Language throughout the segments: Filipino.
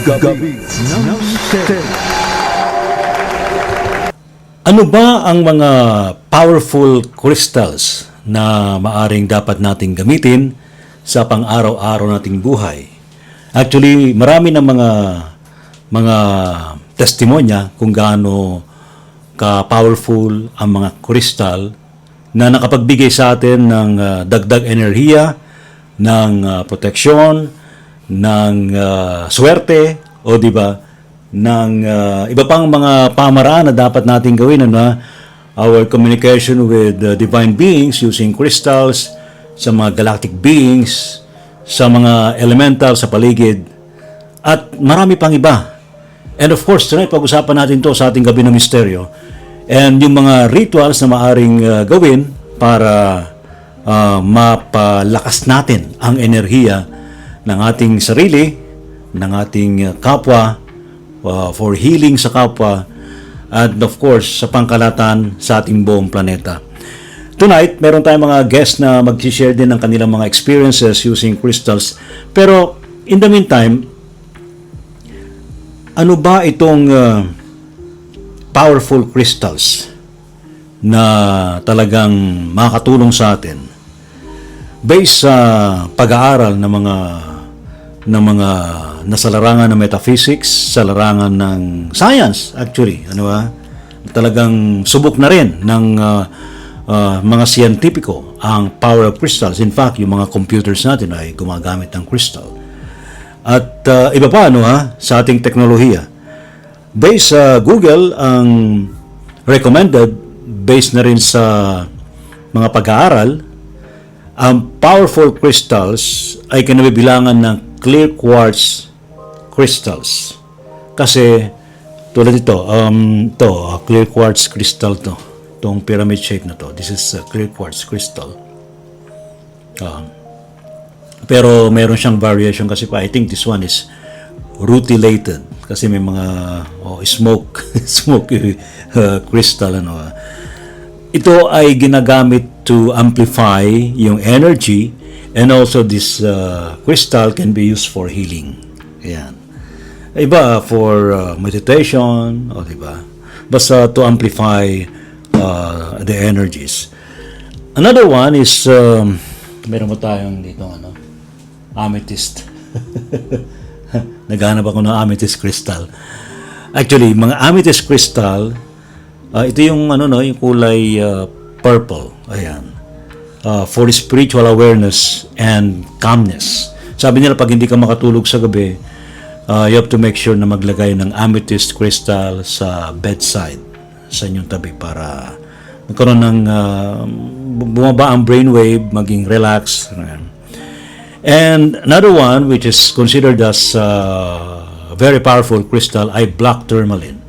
Gabi ng Misteryo. Ano ba ang mga powerful crystals na maaring dapat nating gamitin sa pang-araw-araw nating buhay? Actually, marami ng mga testimonya kung gaano ka-powerful ang mga crystal na nakapagbigay sa atin ng dagdag enerhiya, ng proteksyon, ng swerte, o di ba, ng iba pang mga pamaraan na dapat nating gawin, our communication with divine beings using crystals, sa mga galactic beings, sa mga elemental sa paligid, at marami pang iba. And of course, tonight pag-usapan natin to sa ating gabi ng misteryo, and yung mga rituals na maaring gawin para mapalakas natin ang enerhiya ng ating sarili, ng ating kapwa, for healing sa kapwa, at of course, sa pangkalatan sa ating buong planeta. Tonight, meron tayong mga guests na mag-share din ng kanilang mga experiences using crystals. Pero, in the meantime, ano ba itong powerful crystals na talagang makakatulong sa atin? Based sa pag-aaral ng mga nasa larangan ng metaphysics, sa larangan ng science, actually, talagang subok na rin ng mga siyentipiko ang power of crystals. In fact, yung mga computers natin ay gumagamit ng crystal. At iba pa, sa ating teknolohiya. Based sa Google, ang recommended, based na rin sa mga pag-aaral, ang powerful crystals ay kinabibilangan ng clear quartz crystals. Kasi tulad ito, clear quartz crystal to. Itong pyramid shape na to. This is a clear quartz crystal. Pero meron siyang variation kasi pa. I think this one is rutilated kasi may mga smoke crystal. Ito ay ginagamit to amplify yung energy, and also this crystal can be used for healing. Ayan. Iba for meditation, o diba? Basta to amplify the energies. Another one is meron mo tayong dito amethyst. Naghanap ako ng amethyst crystal. Actually, mga amethyst crystal, ito yung yung kulay purple. Ayan. For spiritual awareness and calmness. Sabi nila pag hindi ka makatulog sa gabi, you have to make sure na maglagay ng amethyst crystal sa bedside, sa inyong tabi, para magkaroon ng bumaba ang brainwave, maging relax. And another one which is considered as very powerful crystal ay black tourmaline.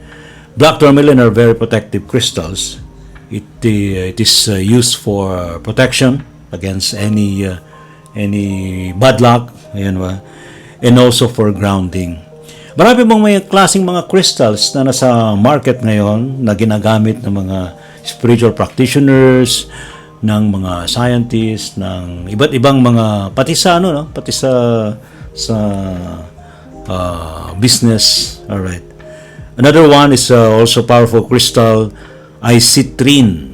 Black tourmaline are very protective crystals. It is used for protection against any bad luck, and also for grounding. Marami mong may klaseng mga crystals na nasa market ngayon na ginagamit ng mga spiritual practitioners, ng mga scientists, ng iba't ibang mga pati sa business. All right. Another one is also powerful crystal ay citrine,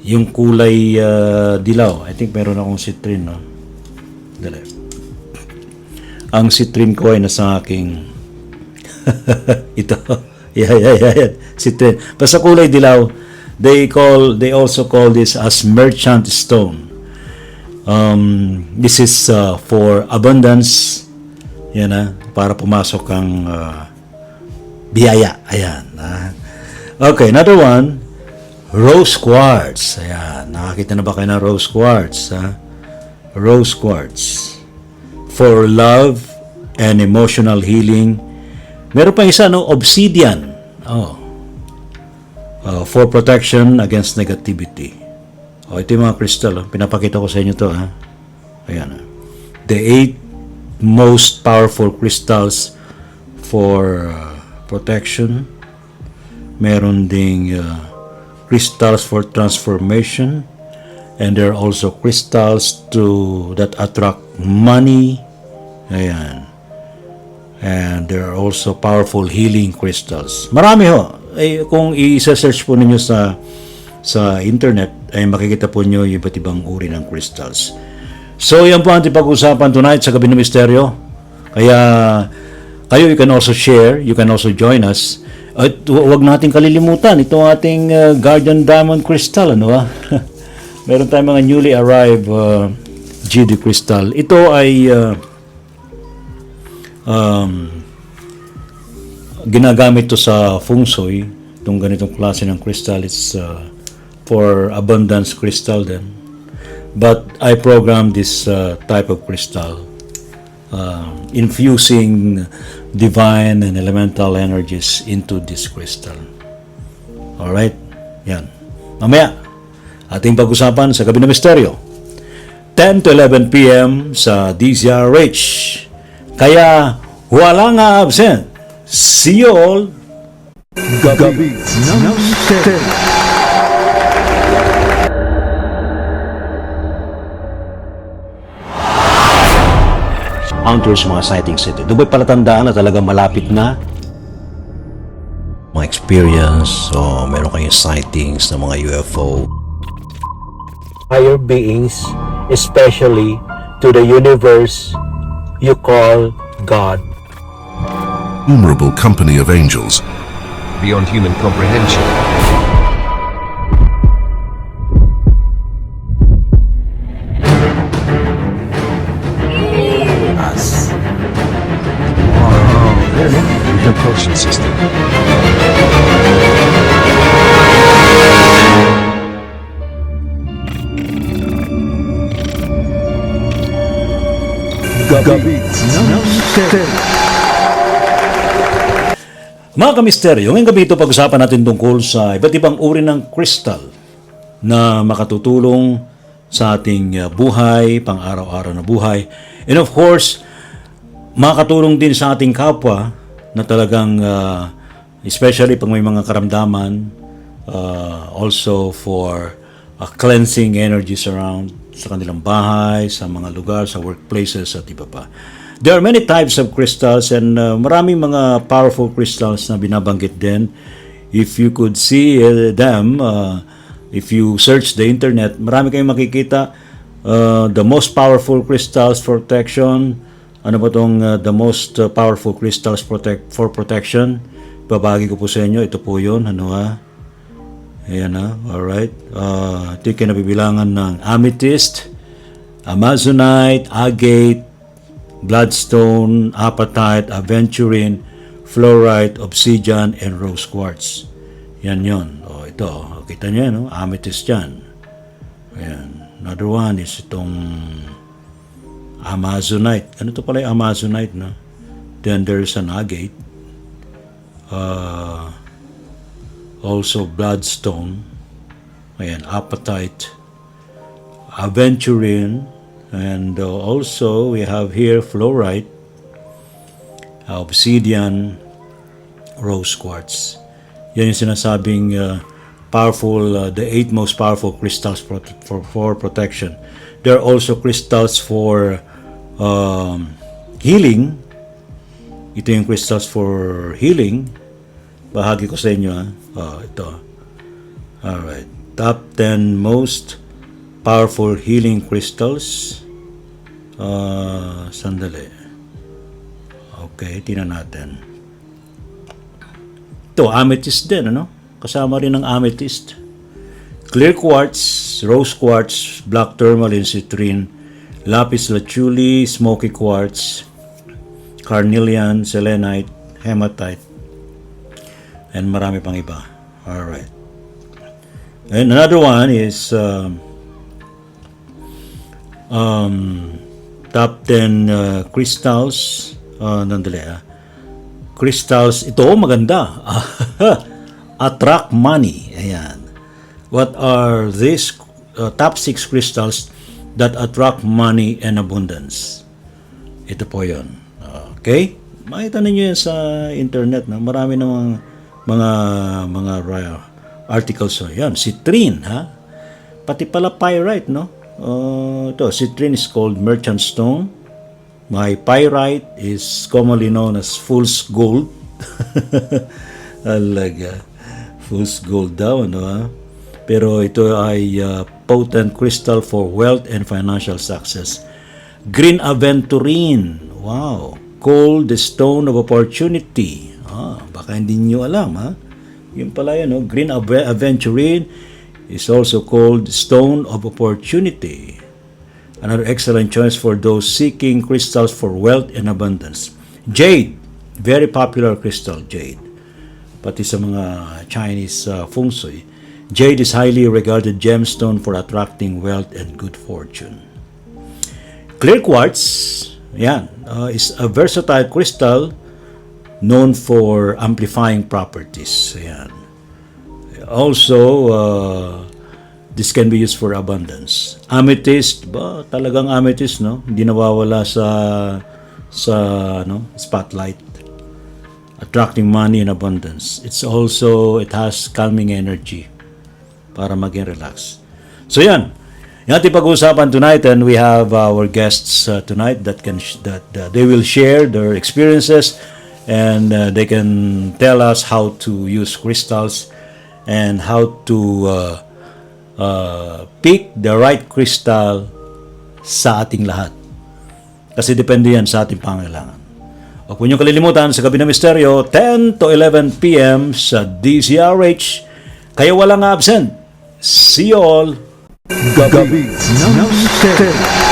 yung kulay dilaw. I think meron akong citrine, Dali. Ang citrine ko ay nasa aking ito. Yeah. Citrine. Basta kulay dilaw. They also call this as merchant stone. This is for abundance. Yan para pumasok ang biyaya. Ayan. Okay, another one. Rose quartz. Ayan. Nakakita na ba kayo ng rose quartz? Rose quartz. For love and emotional healing. Meron pa isa, obsidian. For protection against negativity. Ito yung mga crystal. Pinapakita ko sa inyo to. Ayan. The 8 most powerful crystals for protection. Meron ding crystals for transformation, and there are also crystals that attract money. Ayan. And there are also powerful healing crystals. Marami ho. Kung i-search po ninyo sa internet, ay makikita po nyo yung iba't ibang uri ng crystals. So, yan po ang ating pag-usapan tonight sa Gabi ng Misteryo. Kaya, kayo, you can also share, you can also join us. At huwag natin kalilimutan, ito ating Guardian Diamond Crystal, ano ba? Meron tayong mga newly arrived GD Crystal. Ito ay ginagamit to sa feng shui. Itong ganitong klase ng crystal, it's for abundance crystal din. But I programmed this type of crystal, infusing divine and elemental energies into this crystal. Alright? Yan. Mamaya, ating pag-usapan sa Gabi ng Misteryo. 10 to 11 p.m. sa DZRH. Kaya, walang absent. See you all. Gabi ng Misteryo. Encounters mga sightings ito. Doon ba'y palatandaan na talagang malapit na? Mga experience o meron kayong sightings ng mga UFO. Higher beings, especially to the universe you call God. Innumerable company of angels, beyond human comprehension. Us. Wow, there it is. Propulsion system. Gabi ng Misteryo. Mga kamisteryo, ngayong gabi ito pag-usapan natin tungkol sa iba't ibang uri ng crystal na makatutulong sa ating buhay, pang-araw-araw na buhay. And of course, makakatulong din sa ating kapwa na talagang, especially pag may mga karamdaman, also for cleansing energies around sa kanilang bahay, sa mga lugar, sa workplaces at iba pa. There are many types of crystals and maraming mga powerful crystals na binabanggit din. If you could see them, if you search the internet, marami kayong makikita. The most powerful crystals for protection. Ano ba itong the most powerful crystals for protection? Babagi ko po sa inyo. Ito po yun. Ano ha? Ayan ha. Alright. Ito yung kinabibilangan ng amethyst, amazonite, agate, bloodstone, apatite, aventurine, fluorite, obsidian, and rose quartz. Yan yun. O, ito. Kita nyo yan, no? Amethyst yan. Ayan. Another one is itong amazonite. Ano to pala yung amazonite, no? Then there's an agate. Also bloodstone. Ayan. Apatite. Aventurine. And also, we have here fluorite, obsidian, rose quartz. Yan yung sinasabing powerful, the 8 most powerful crystals for protection. There are also crystals for healing. Ito yung crystals for healing. Bahagi ko sa inyo. Ito. Alright. Top 10 most powerful healing crystals. Sandali. Okay, tingnan natin. Ito, amethyst din, ano? Kasama rin ang amethyst. Clear quartz, rose quartz, black tourmaline, citrine, lapis lazuli, smoky quartz, carnelian, selenite, hematite, and marami pang iba. Alright. And another one is top 10 crystals. Nandali crystals. Ito, maganda. Attract money. Ayan. What are these top 6 crystals that attract money and abundance? Ito po yun. Okay? Makita ninyo yan sa internet. No? Marami namang mga articles. So, yan. Citrine, ha? Pati pala pyrite, no? Ito, citrine is called merchant stone. My pyrite is commonly known as fool's gold. Alaga. Fool's gold daw, ano ha? Pero ito ay potent crystal for wealth and financial success. Green aventurine. Wow. Called the stone of opportunity. Baka hindi nyo alam, ha? Yung pala yan, no? Green aventurine is also called stone of opportunity. Another excellent choice for those seeking crystals for wealth and abundance. Jade. Very popular crystal, jade. Pati sa mga Chinese feng shui. Jade is highly regarded gemstone for attracting wealth and good fortune. Clear quartz, yan, is a versatile crystal known for amplifying properties. Yan. Also, this can be used for abundance. Amethyst, talagang amethyst, no? Hindi nawawala sa spotlight. Attracting money and abundance. It has calming energy para maging relax. So yan. Yung ating pag-uusapan tonight, and we have our guests tonight that they will share their experiences, and they can tell us how to use crystals and how to pick the right crystal sa ating lahat. Kasi depende yan sa ating pangailangan. Huwag po niyong kalilimutan sa Gabi ng Misteryo, 10 to 11 p.m. sa DZRH. Kayo walang absent. See you all. Gabi ng Misteryo.